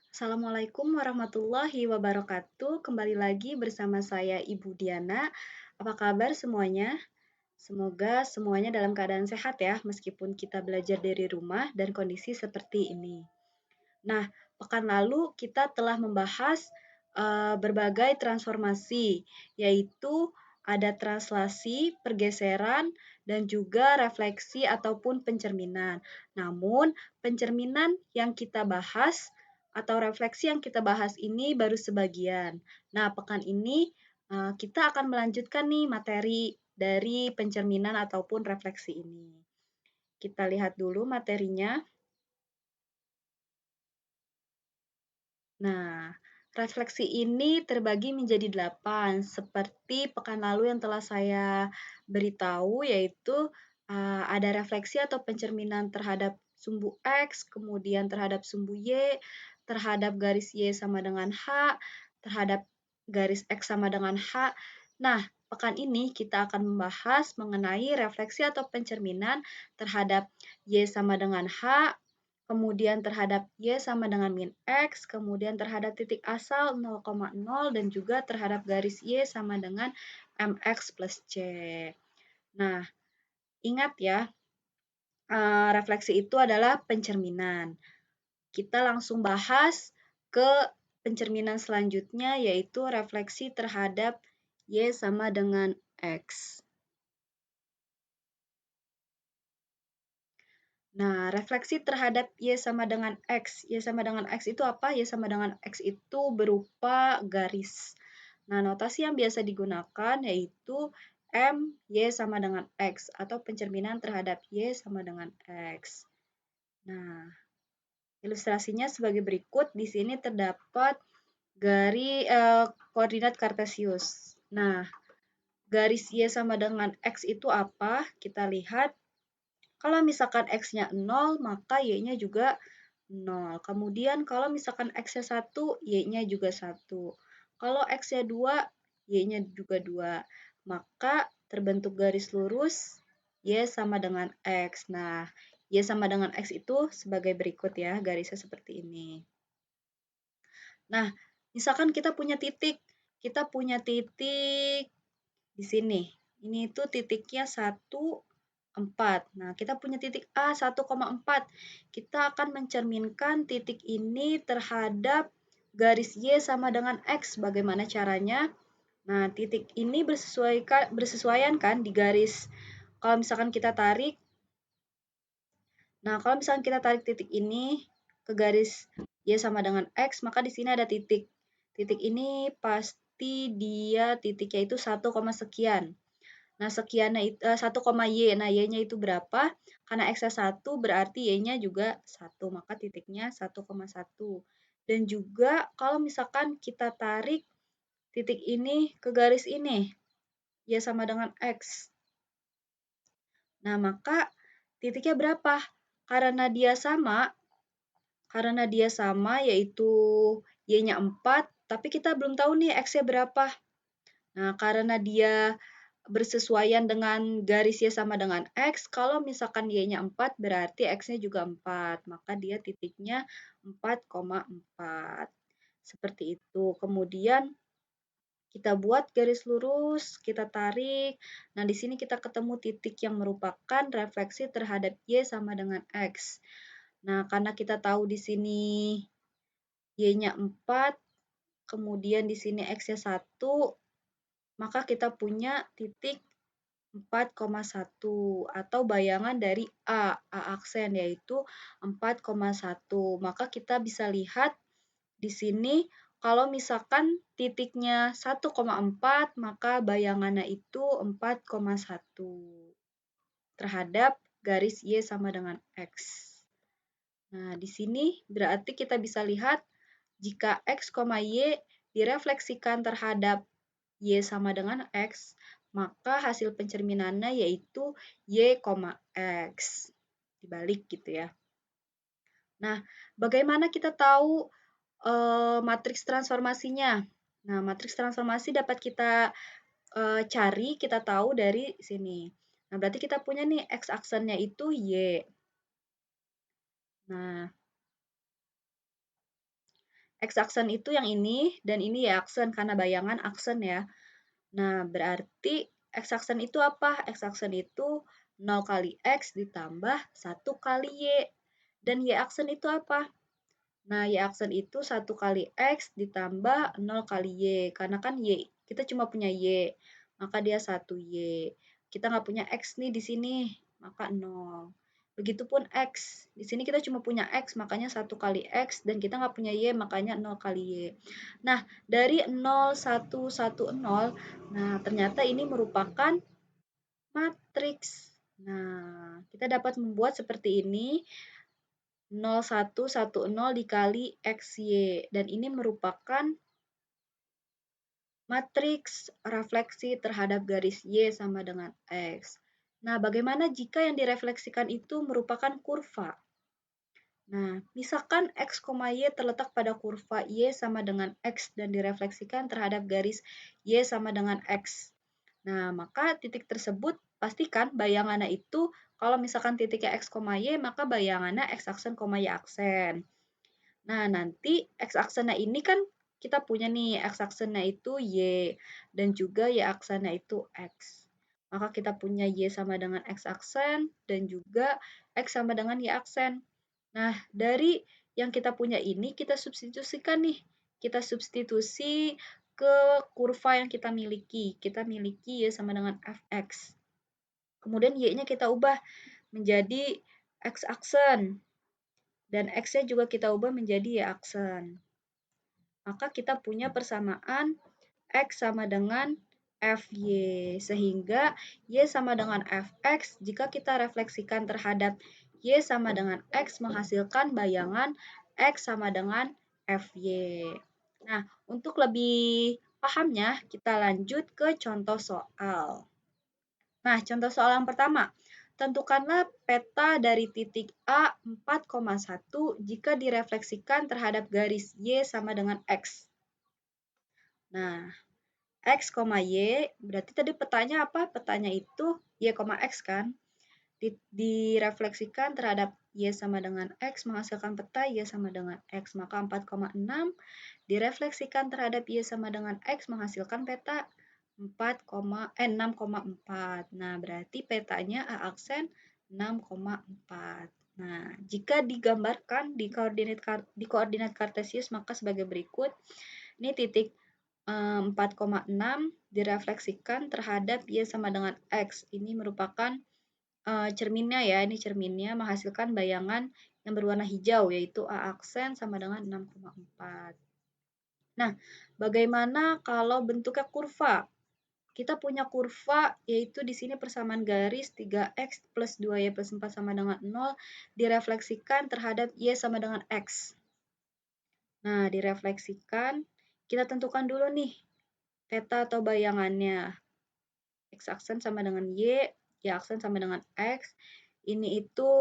Assalamualaikum warahmatullahi wabarakatuh. Kembali lagi bersama saya Ibu Diana. Apa kabar semuanya? Semoga semuanya dalam keadaan sehat ya, meskipun kita belajar dari rumah dan kondisi seperti ini. Nah, pekan lalu kita telah membahas berbagai transformasi, yaitu ada translasi, pergeseran, dan juga refleksi ataupun pencerminan. Namun, pencerminan yang kita bahas atau refleksi yang kita bahas ini baru sebagian. Nah, pekan ini kita akan melanjutkan nih materi dari pencerminan ataupun refleksi ini. Kita lihat dulu materinya. Nah, refleksi ini terbagi menjadi 8, seperti pekan lalu yang telah saya beritahu, yaitu ada refleksi atau pencerminan terhadap sumbu X, kemudian terhadap sumbu Y, terhadap garis Y sama dengan H, terhadap garis X sama dengan H. Nah, pekan ini kita akan membahas mengenai refleksi atau pencerminan terhadap Y sama dengan H, kemudian terhadap Y sama dengan min X, kemudian terhadap titik asal 0,0, dan juga terhadap garis Y sama dengan MX plus C. Nah, ingat ya, refleksi itu adalah pencerminan. Kita langsung bahas ke pencerminan selanjutnya, yaitu refleksi terhadap Y sama dengan X. Nah, refleksi terhadap Y sama dengan X. Y sama dengan X itu apa? Y sama dengan X itu berupa garis. Nah, notasi yang biasa digunakan yaitu M, Y sama dengan X, atau pencerminan terhadap Y sama dengan X. Nah, ilustrasinya sebagai berikut. Di sini terdapat koordinat Kartesius. Nah, garis Y sama dengan X itu apa? Kita lihat. Kalau misalkan X-nya 0, maka Y-nya juga 0. Kemudian kalau misalkan X-nya 1, Y-nya juga 1. Kalau X-nya 2, Y-nya juga 2. Maka terbentuk garis lurus Y sama dengan X. Nah, Y sama dengan X itu sebagai berikut ya, garisnya seperti ini. Nah, misalkan kita punya titik. Kita punya titik di sini. Ini tuh titiknya 1, 4. Nah, kita punya titik A 1,4. Kita akan mencerminkan titik ini terhadap garis Y sama dengan X. Bagaimana caranya? Nah, titik ini bersesuaian kan di garis. Kalau misalkan kita tarik, kalau misalkan kita tarik titik ini ke garis Y sama dengan X, maka di sini ada titik. Titik ini pasti dia titiknya itu 1, sekian. Nah, sekiannya itu 1, Y. Nah, Y-nya itu berapa? Karena X-nya 1 berarti Y-nya juga 1, maka titiknya 1,1. Dan juga kalau misalkan kita tarik titik ini ke garis ini, Y sama dengan X. Nah, maka titiknya berapa? Karena dia sama yaitu Y-nya 4, tapi kita belum tahu nih X-nya berapa. Nah, karena dia bersesuaian dengan garis Y sama dengan X, kalau misalkan Y-nya 4 berarti X-nya juga 4, maka dia titiknya 4,4. Seperti itu. Kemudian kita buat garis lurus, kita tarik. Nah, di sini kita ketemu titik yang merupakan refleksi terhadap Y sama dengan X. Nah, karena kita tahu di sini Y-nya 4, kemudian di sini X-nya 1, maka kita punya titik 4,1 atau bayangan dari A aksen yaitu 4,1. Maka kita bisa lihat di sini kalau misalkan titiknya 1,4 maka bayangannya itu 4,1 terhadap garis Y sama dengan X. Nah, di sini berarti kita bisa lihat jika X, Y direfleksikan terhadap Y sama dengan X, maka hasil pencerminannya yaitu Y, X. Dibalik gitu ya. Nah, bagaimana kita tahu matriks transformasinya? Nah, matriks transformasi dapat kita cari, kita tahu dari sini. Nah, berarti kita punya nih X aksennya itu Y. Nah, X-aksen itu yang ini, dan ini Y-aksen, karena bayangan aksen ya. Nah, berarti X-aksen itu apa? X-aksen itu 0 kali X ditambah 1 kali Y. Dan Y-aksen itu apa? Nah, Y-aksen itu 1 kali X ditambah 0 kali Y. Karena kan Y, kita cuma punya Y, maka dia 1Y. Kita nggak punya X nih di sini, maka 0. Begitupun X. Di sini kita cuma punya X, makanya 1 kali X, dan kita nggak punya Y, makanya 0 kali Y. Nah, dari 0, 1, 1, 0, nah ternyata ini merupakan matriks. Nah, kita dapat membuat seperti ini, 0, 1, 1, 0 dikali XY. Dan ini merupakan matriks refleksi terhadap garis Y sama dengan X. Nah, bagaimana jika yang direfleksikan itu merupakan kurva? Nah, misalkan X, Y terletak pada kurva Y sama dengan X dan direfleksikan terhadap garis Y sama dengan X. Nah, maka titik tersebut pastikan bayangannya itu, kalau misalkan titiknya X, Y, maka bayangannya X aksen, Y aksen. Nah, nanti X-aksennya ini kan kita punya nih, X-aksennya itu Y, dan juga Y-aksennya itu X. Maka kita punya Y sama dengan X-aksen, dan juga X sama dengan Y-aksen. Nah, dari yang kita punya ini, kita substitusikan nih. Kita substitusi ke kurva yang kita miliki. Kita miliki Y sama dengan Fx. Kemudian Y-nya kita ubah menjadi X-aksen. Dan X-nya juga kita ubah menjadi Y-aksen. Maka kita punya persamaan X sama dengan Fy. Sehingga Y sama dengan Fx, jika kita refleksikan terhadap Y sama dengan X, menghasilkan bayangan X sama dengan Fy. Nah, untuk lebih pahamnya, kita lanjut ke contoh soal. Nah, contoh soal yang pertama. Tentukanlah peta dari titik A 4,1 jika direfleksikan terhadap garis Y sama dengan X. Nah, X, Y, berarti tadi petanya apa? Petanya itu Y, X kan? Direfleksikan terhadap Y sama dengan X, menghasilkan peta Y sama dengan X. Maka 4,6 direfleksikan terhadap Y sama dengan X, menghasilkan peta 6,4. Nah, berarti petanya A aksen 6,4. Nah, jika digambarkan di koordinat kartesius, maka sebagai berikut. Ini titik 4,6 direfleksikan terhadap Y sama dengan X. Ini merupakan cerminnya ya, ini cerminnya menghasilkan bayangan yang berwarna hijau, yaitu A aksen sama dengan 6,4. Nah, bagaimana kalau bentuknya kurva? Kita punya kurva, yaitu di sini persamaan garis 3x plus 2y plus 4 sama dengan 0, direfleksikan terhadap y sama dengan x. Nah, direfleksikan, kita tentukan dulu nih, theta atau bayangannya. X aksen sama dengan y aksen sama dengan x. Ini itu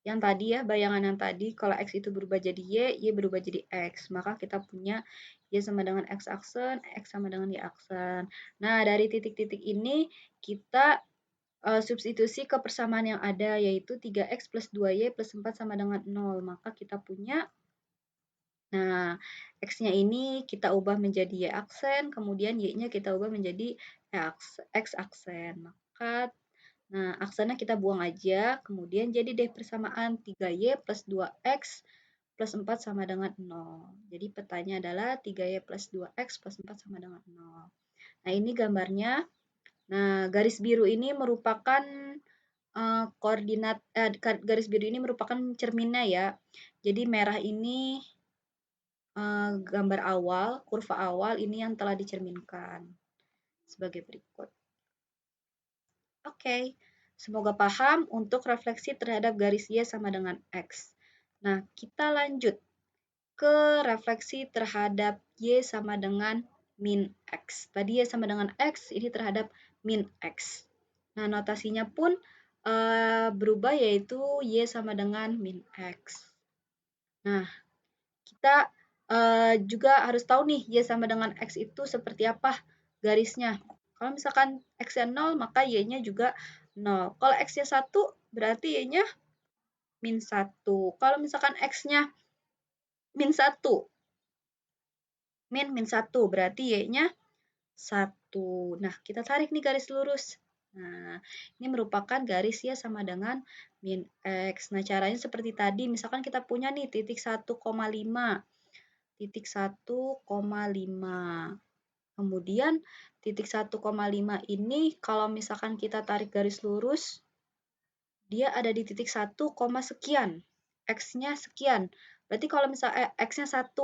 yang tadi ya, bayangan yang tadi, kalau X itu berubah jadi Y berubah jadi X. Maka kita punya Y sama dengan X aksen, X sama dengan Y aksen. Nah, dari titik-titik ini kita substitusi ke persamaan yang ada, yaitu 3X plus 2Y plus 4 sama dengan 0. Maka kita punya, nah, X-nya ini kita ubah menjadi Y aksen, kemudian Y-nya kita ubah menjadi X aksen. Maka nah, aksennya kita buang aja, kemudian jadi deh persamaan 3Y plus 2X plus 4 sama dengan 0. Jadi petanya adalah 3Y plus 2X plus 4 sama dengan 0. Nah, ini gambarnya. Nah, garis biru ini merupakan garis biru ini merupakan cerminnya ya. Jadi merah ini gambar awal, kurva awal ini yang telah dicerminkan sebagai berikut. Oke, semoga paham untuk refleksi terhadap garis Y sama dengan X. Nah, kita lanjut ke refleksi terhadap Y sama dengan min X. Tadi Y sama dengan X, ini terhadap min X. Nah, notasinya pun berubah, yaitu Y sama dengan min X. Nah, kita juga harus tahu nih, Y sama dengan X itu seperti apa garisnya. Kalau misalkan X-nya 0, maka Y-nya juga 0. Kalau X-nya 1, berarti Y-nya min 1. Kalau misalkan X-nya min 1, min 1, berarti Y-nya 1. Nah, kita tarik nih garis lurus. Nah, ini merupakan garis Y sama dengan min X. Nah, caranya seperti tadi, misalkan kita punya nih titik 1,5. Titik 1,5. Kemudian titik 1,5 ini kalau misalkan kita tarik garis lurus, dia ada di titik 1, sekian. X-nya sekian. Berarti kalau misalnya X-nya 1.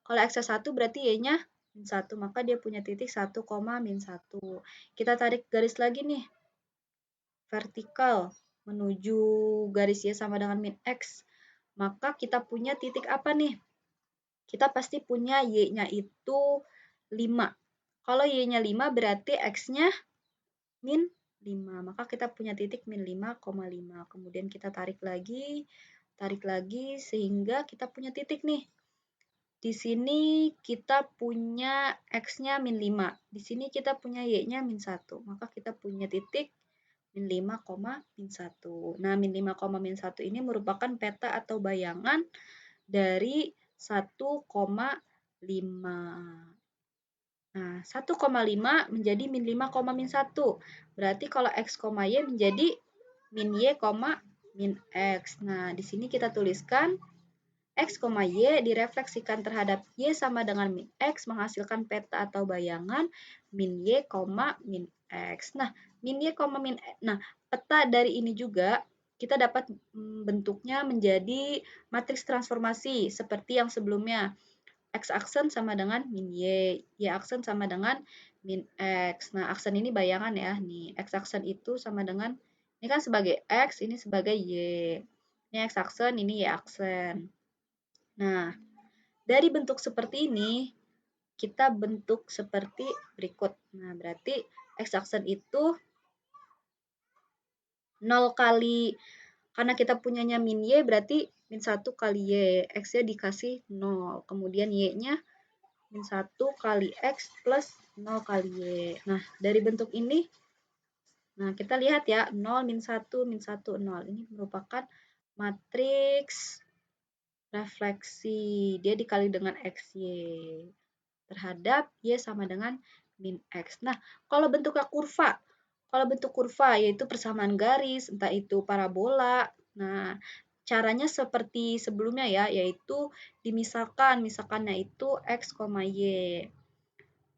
Kalau X-nya 1 berarti Y-nya min 1. Maka dia punya titik 1, min 1. Kita tarik garis lagi nih. Vertikal menuju garis Y sama dengan min X. Maka kita punya titik apa nih? Kita pasti punya Y-nya itu 5. Kalau Y-nya 5 berarti X-nya min 5. Maka kita punya titik min 5,5. Kemudian kita tarik lagi sehingga kita punya titik nih. Di sini kita punya X-nya min 5. Di sini kita punya Y-nya min 1. Maka kita punya titik min 5, min 1. Nah, min 5, min 1 ini merupakan peta atau bayangan dari 1,5. Nah, 1,5 menjadi min 5, min 1. Berarti kalau X, Y menjadi min Y, min X. Nah, di sini kita tuliskan X, Y direfleksikan terhadap Y sama dengan min X menghasilkan peta atau bayangan min Y, min X. Nah, min Y, min X. Nah, peta dari ini juga kita dapat bentuknya menjadi matriks transformasi seperti yang sebelumnya. X aksen sama dengan min Y, Y aksen sama dengan min X. Nah, aksen ini bayangan ya. Nih, X aksen itu sama dengan, ini kan sebagai X, ini sebagai Y. Ini X aksen, ini Y aksen. Nah, dari bentuk seperti ini, kita bentuk seperti berikut. Nah, berarti X aksen itu 0 kali, karena kita punyanya min Y, berarti min 1 kali Y. X-nya dikasih 0. Kemudian Y-nya min 1 kali X plus 0 kali Y. Nah, dari bentuk ini, nah kita lihat ya, 0, min 1, min 1, 0. Ini merupakan matriks refleksi. Dia dikali dengan XY terhadap Y sama dengan min X. Nah, kalau bentuknya kurva, kalau bentuk kurva yaitu persamaan garis, entah itu parabola. Nah, caranya seperti sebelumnya ya, yaitu misalkannya itu X, Y.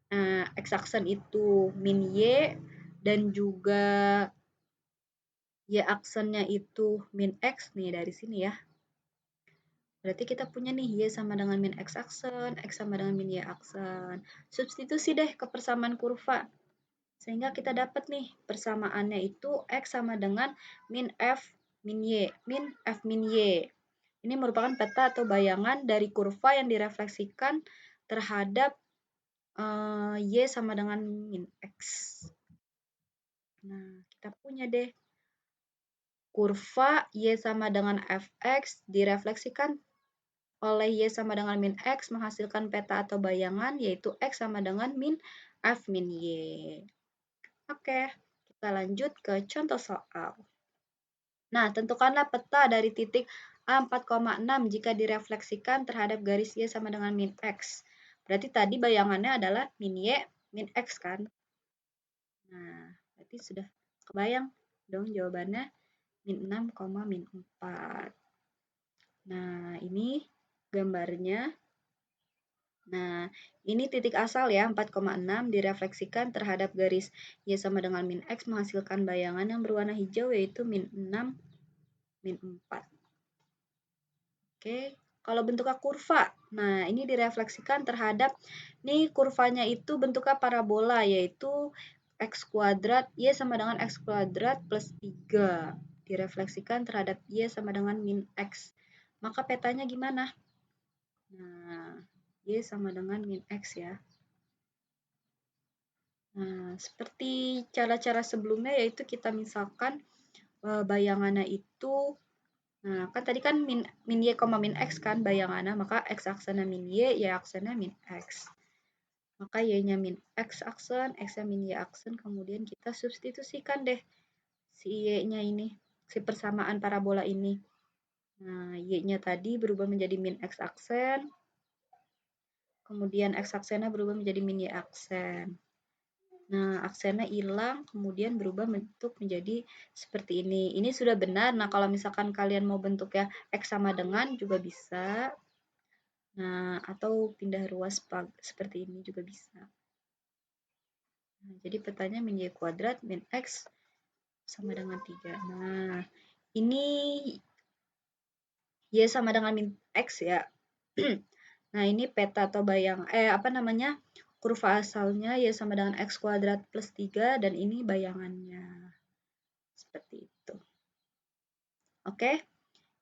Nah, X aksen itu min Y dan juga Y aksennya itu min X nih dari sini ya. Berarti kita punya nih Y sama dengan min X aksen, X sama dengan min Y aksen. Substitusi deh ke persamaan kurva. Sehingga kita dapat nih persamaannya itu X sama dengan min F min Y, min F min Y. Ini merupakan peta atau bayangan dari kurva yang direfleksikan terhadap Y sama dengan min X. Nah, kita punya deh kurva Y sama dengan Fx direfleksikan oleh Y sama dengan min X menghasilkan peta atau bayangan yaitu X sama dengan min F min Y. Oke, kita lanjut ke contoh soal. Nah, tentukanlah peta dari titik A4,6 jika direfleksikan terhadap garis Y sama dengan min X. Berarti tadi bayangannya adalah min Y, min X kan? Nah, berarti sudah kebayang dong jawabannya min 6, min 4. Nah, ini gambarnya. Nah, ini titik asal ya, 4,6 direfleksikan terhadap garis Y sama dengan min X menghasilkan bayangan yang berwarna hijau yaitu min 6, min 4. Oke, kalau bentuknya kurva, nah ini direfleksikan terhadap, nih kurvanya itu bentuknya parabola yaitu X kuadrat Y sama dengan X kuadrat plus 3. Direfleksikan terhadap Y sama dengan min X. Maka petanya gimana? Nah, Y sama dengan min X ya. Nah, seperti cara-cara sebelumnya yaitu kita misalkan bayangannya itu, nah kan tadi kan min Y, min X kan bayangannya, maka X aksennya min Y aksennya min X. Maka Y-nya min X aksen, X-nya min Y aksen, kemudian kita substitusikan deh si Y-nya ini, si persamaan parabola ini. Nah, Y-nya tadi berubah menjadi min X aksen, kemudian X aksennya berubah menjadi min Y aksen. Nah, aksennya hilang, kemudian berubah bentuk menjadi seperti ini. Ini sudah benar. Nah, kalau misalkan kalian mau bentuknya X sama dengan juga bisa. Nah, atau pindah ruas seperti ini juga bisa. Nah, jadi petanya min Y kuadrat min X sama dengan 3. Nah, ini Y sama dengan min X ya. Nah, ini peta atau kurva asalnya Y sama dengan X kuadrat plus 3, dan ini bayangannya. Seperti itu. Oke,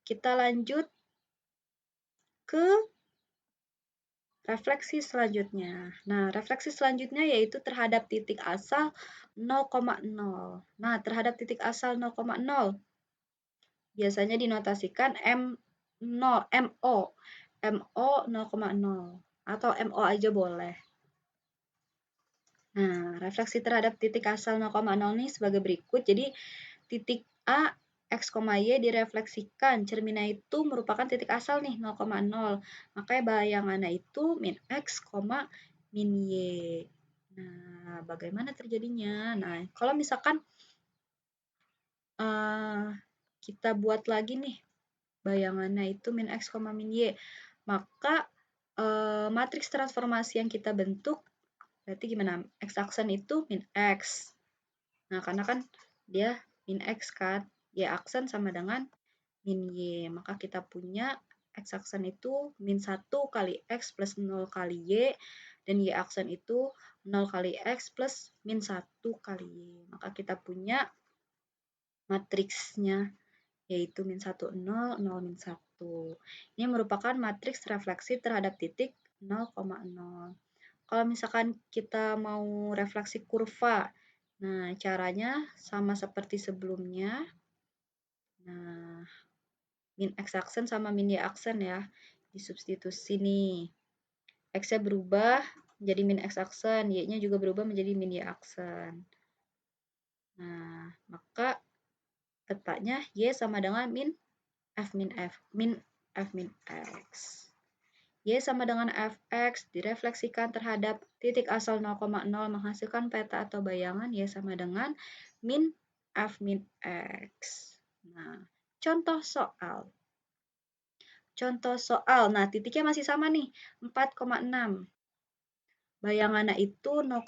kita lanjut ke refleksi selanjutnya. Nah, refleksi selanjutnya yaitu terhadap titik asal 0,0. Nah, terhadap titik asal 0,0 biasanya dinotasikan M0, MO. MO 0,0 atau MO aja boleh. Nah, refleksi terhadap titik asal 0,0 ini sebagai berikut. Jadi, titik A, X, Y direfleksikan. Cerminnya itu merupakan titik asal nih, 0,0. Makanya bayangannya itu min X, min Y. Nah, bagaimana terjadinya? Nah, kalau misalkan kita buat lagi nih, bayangannya itu min X, min Y. Maka matriks transformasi yang kita bentuk berarti gimana? X aksen itu min X. Nah, karena kan dia min X kan. Y aksen sama dengan min Y. Maka kita punya X aksen itu min 1 kali X plus 0 kali Y. Dan Y aksen itu 0 kali X plus min 1 kali Y. Maka kita punya matriksnya yaitu min 1, 0, 0, min 1. Ini merupakan matriks refleksi terhadap titik 0,0. Kalau misalkan kita mau refleksi kurva, nah caranya sama seperti sebelumnya. Nah, min X aksen sama min Y aksen ya, disubstitusi nih. X-nya berubah menjadi min X aksen, Y-nya juga berubah menjadi min Y aksen. Nah, maka petanya Y sama dengan min F min X. Y sama dengan Fx direfleksikan terhadap titik asal 0,0 menghasilkan peta atau bayangan Y sama dengan min F min X. Nah, contoh soal. Nah titiknya masih sama nih, 4,6. Bayangannya itu 0,0,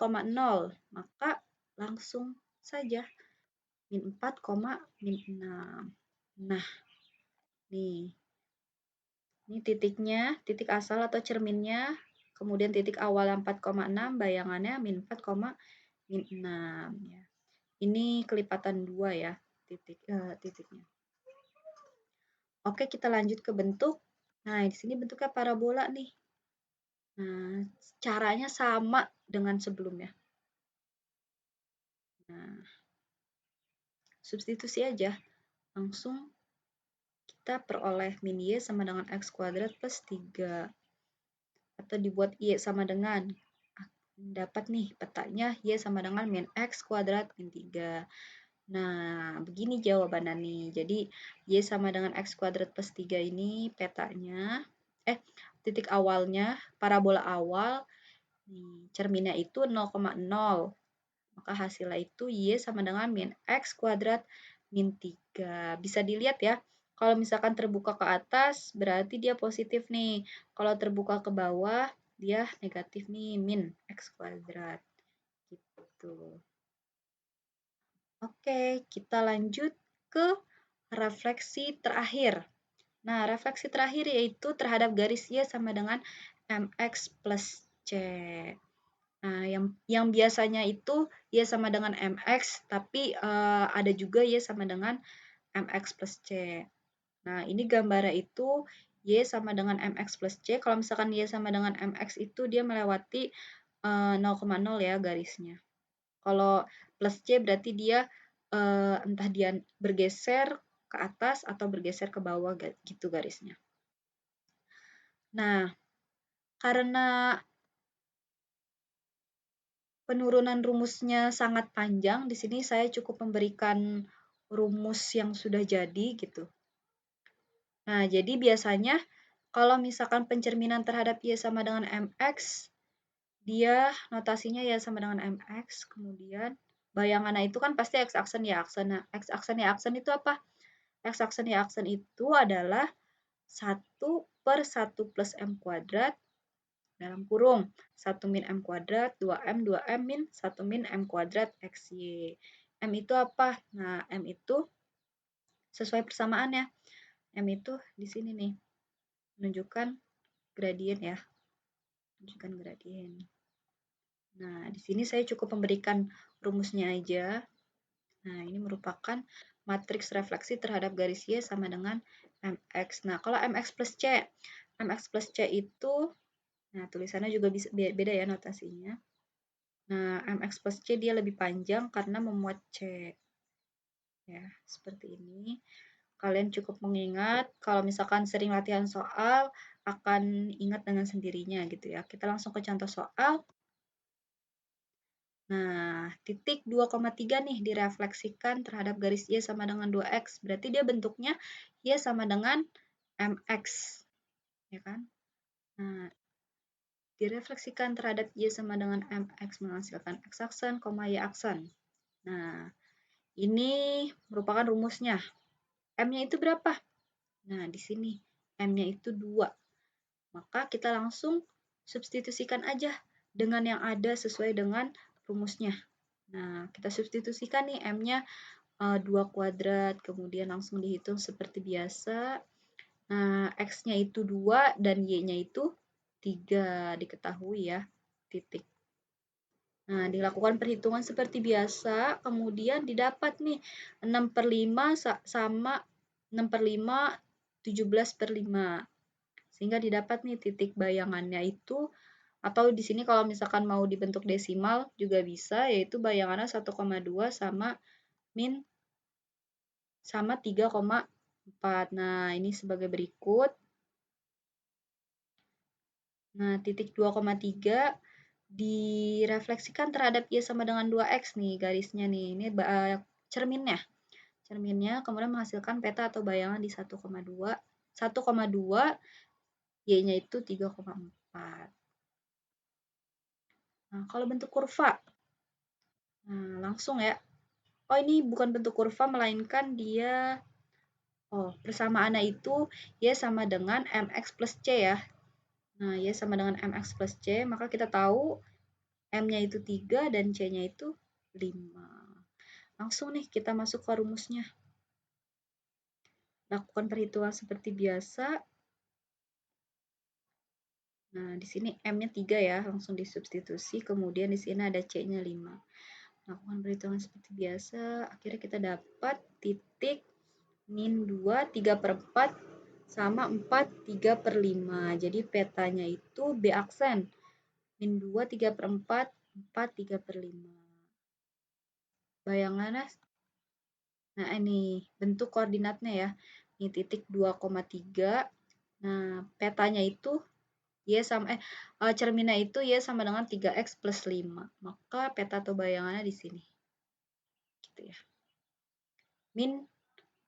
maka langsung saja min 4, min 6. Nah, nih. Ini titiknya, titik asal atau cerminnya, kemudian titik awal 4,6, bayangannya min 4, min 6. Ya. Ini kelipatan 2 ya titiknya. Oke, kita lanjut ke bentuk. Nah, di sini bentuknya parabola nih. Nah, caranya sama dengan sebelumnya. Nah, substitusi aja. Langsung kita peroleh min Y sama dengan X kuadrat plus 3. Atau dibuat Y sama dengan, dapat nih petanya Y sama dengan min X kuadrat min 3. Nah, begini jawabannya nih. Jadi, Y sama dengan X kuadrat plus 3 ini petanya, titik awalnya, parabola awal, nih, cerminnya itu 0,0. Maka hasilnya itu Y sama dengan min X kuadrat min 3. Bisa dilihat ya, kalau misalkan terbuka ke atas, berarti dia positif nih. Kalau terbuka ke bawah, dia negatif nih, min X kuadrat. Gitu. Oke, kita lanjut ke refleksi terakhir. Nah, refleksi terakhir yaitu terhadap garis Y sama dengan MX plus C. Nah, yang biasanya itu Y sama dengan MX, tapi ada juga Y sama dengan MX plus C. Nah, ini gambarnya itu Y sama dengan MX plus C. Kalau misalkan Y sama dengan MX itu dia melewati 0,0 ya garisnya. Kalau plus C berarti dia entah dia bergeser ke atas atau bergeser ke bawah gitu garisnya. Nah, karena penurunan rumusnya sangat panjang, di sini saya cukup memberikan rumus yang sudah jadi gitu. Nah, jadi biasanya Kalau misalkan pencerminan terhadap Y sama dengan MX, dia notasinya Y sama dengan MX, kemudian bayangannya itu kan pasti X aksen Y aksen. Nah, X aksen Y aksen itu apa? X aksen Y aksen itu adalah 1 per 1 plus M kuadrat dalam kurung 1 min M kuadrat, 2M min 1 min M kuadrat XY. M itu apa? Nah, M itu sesuai persamaannya. M itu di sini nih, menunjukkan gradien ya. Menunjukkan gradien. Nah, di sini saya cukup memberikan rumusnya aja. Nah, ini merupakan matriks refleksi terhadap garis Y sama dengan MX. Nah, kalau MX plus C. MX plus C itu, nah tulisannya juga bisa beda ya notasinya. Nah, MX plus C dia lebih panjang karena memuat C. Ya, seperti ini. Kalian cukup mengingat, kalau misalkan sering latihan soal, akan ingat dengan sendirinya gitu ya. Kita langsung ke contoh soal. Nah, titik 2,3 nih direfleksikan terhadap garis Y sama dengan 2X. Berarti dia bentuknya Y sama dengan MX. Ya kan? Nah, direfleksikan terhadap Y sama dengan MX menghasilkan X aksen, Y aksen. Nah, ini merupakan rumusnya. M-nya itu berapa? Nah, di sini M-nya itu 2. Maka kita langsung substitusikan aja dengan yang ada sesuai dengan rumusnya. Nah, kita substitusikan nih M-nya 2 kuadrat, kemudian langsung dihitung seperti biasa. Nah, X-nya itu 2 dan Y-nya itu 3, diketahui ya, titik. Nah, dilakukan perhitungan seperti biasa, kemudian didapat nih 6 per 5 sama 6 per 5, 17 per 5. Sehingga didapat nih titik bayangannya itu, atau di sini kalau misalkan mau dibentuk desimal juga bisa, yaitu bayangannya 1,2 sama min sama 3,4. Nah, ini sebagai berikut. Nah, titik 2,3 direfleksikan terhadap Y sama dengan 2X nih garisnya nih. Ini cerminnya. Cerminnya kemudian menghasilkan peta atau bayangan di 1,2. 1,2 Y-nya itu 3,4. Nah, kalau bentuk kurva. Nah, langsung ya. Oh, ini bukan bentuk kurva melainkan dia persamaannya itu Y sama dengan MX plus C ya. Nah, Y sama dengan MX plus C, maka kita tahu M-nya itu 3 dan C-nya itu 5. Langsung nih kita masuk ke rumusnya. Lakukan perhitungan seperti biasa. Nah, di sini M-nya 3 ya, langsung disubstitusi. Kemudian di sini ada C-nya 5. Lakukan perhitungan seperti biasa. Akhirnya kita dapat titik min 2, 3 per 4 sama 4, 3 per 5. Jadi petanya itu B aksen. Min 2, 3 per 4, 4, 3 per 5. Bayangannya, nah ini bentuk koordinatnya ya. Ini titik 2,3. Nah, petanya itu Y sama cerminnya itu Y sama dengan 3X plus 5. Maka peta atau bayangannya di sini. Gitu ya. Min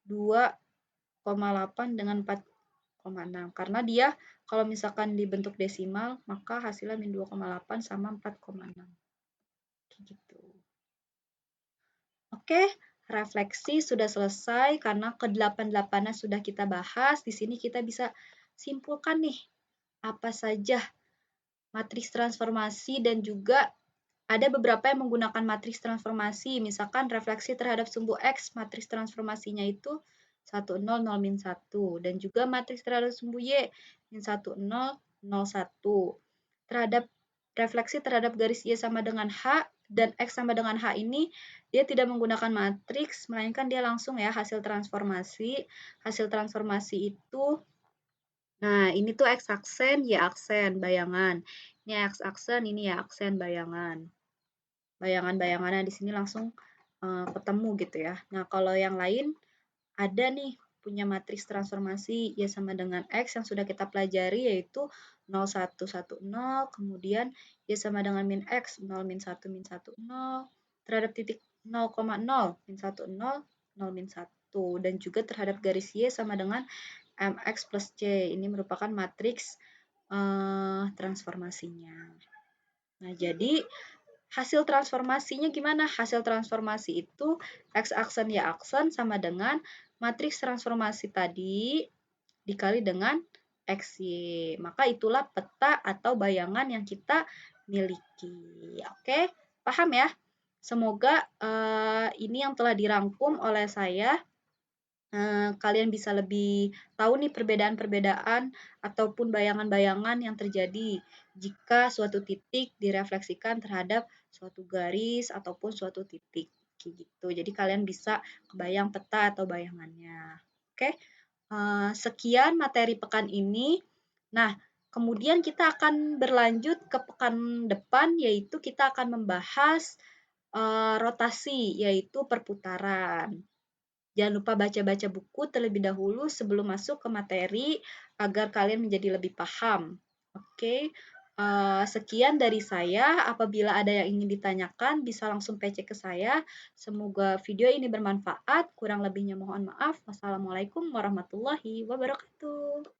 2,8 dengan 4,6. Karena dia kalau misalkan dibentuk desimal, maka hasilnya min 2,8 sama 4,6. Gitu. Oke, refleksi sudah selesai karena ke-8-8-nya sudah kita bahas. Di sini kita bisa simpulkan nih apa saja matriks transformasi dan juga ada beberapa yang menggunakan matriks transformasi. Misalkan refleksi terhadap sumbu X, matriks transformasinya itu 1, 0, 0, min 1. Dan juga matriks terhadap sumbu Y, min 1, 0, 0, 1. Terhadap refleksi terhadap garis Y sama dengan H dan X sama dengan H ini, dia tidak menggunakan matriks, melainkan dia langsung ya hasil transformasi. Hasil transformasi itu, nah ini tuh X aksen, Y aksen, bayangan. Ini X aksen, ini Y aksen, bayangan. Bayangan-bayangannya di sini langsung ketemu gitu ya. Nah, kalau yang lain ada nih punya matriks transformasi Y sama dengan X yang sudah kita pelajari yaitu 0, 1, 1, 0, kemudian Y sama dengan min X, 0, min 1, min 1, 0, terhadap titik 0,0, min 1, 0, 0, min 1, dan juga terhadap garis Y sama dengan MX plus C. Ini merupakan matriks transformasinya. Nah, jadi hasil transformasinya gimana? Hasil transformasi itu X aksen Y aksen sama dengan matriks transformasi tadi dikali dengan XY. Maka itulah peta atau bayangan yang kita miliki. Oke, paham ya? Semoga ini yang telah dirangkum oleh saya kalian bisa lebih tahu nih perbedaan-perbedaan ataupun bayangan-bayangan yang terjadi jika suatu titik direfleksikan terhadap suatu garis ataupun suatu titik gitu. Jadi kalian bisa kebayang peta atau bayangannya. Oke, sekian materi pekan ini. Nah, kemudian kita akan berlanjut ke pekan depan yaitu kita akan membahas rotasi yaitu perputaran. Jangan lupa baca-baca buku terlebih dahulu sebelum masuk ke materi agar kalian menjadi lebih paham. Oke, sekian dari saya. Apabila ada yang ingin ditanyakan, bisa langsung PC ke saya. Semoga video ini bermanfaat. Kurang lebihnya mohon maaf. Wassalamualaikum warahmatullahi wabarakatuh.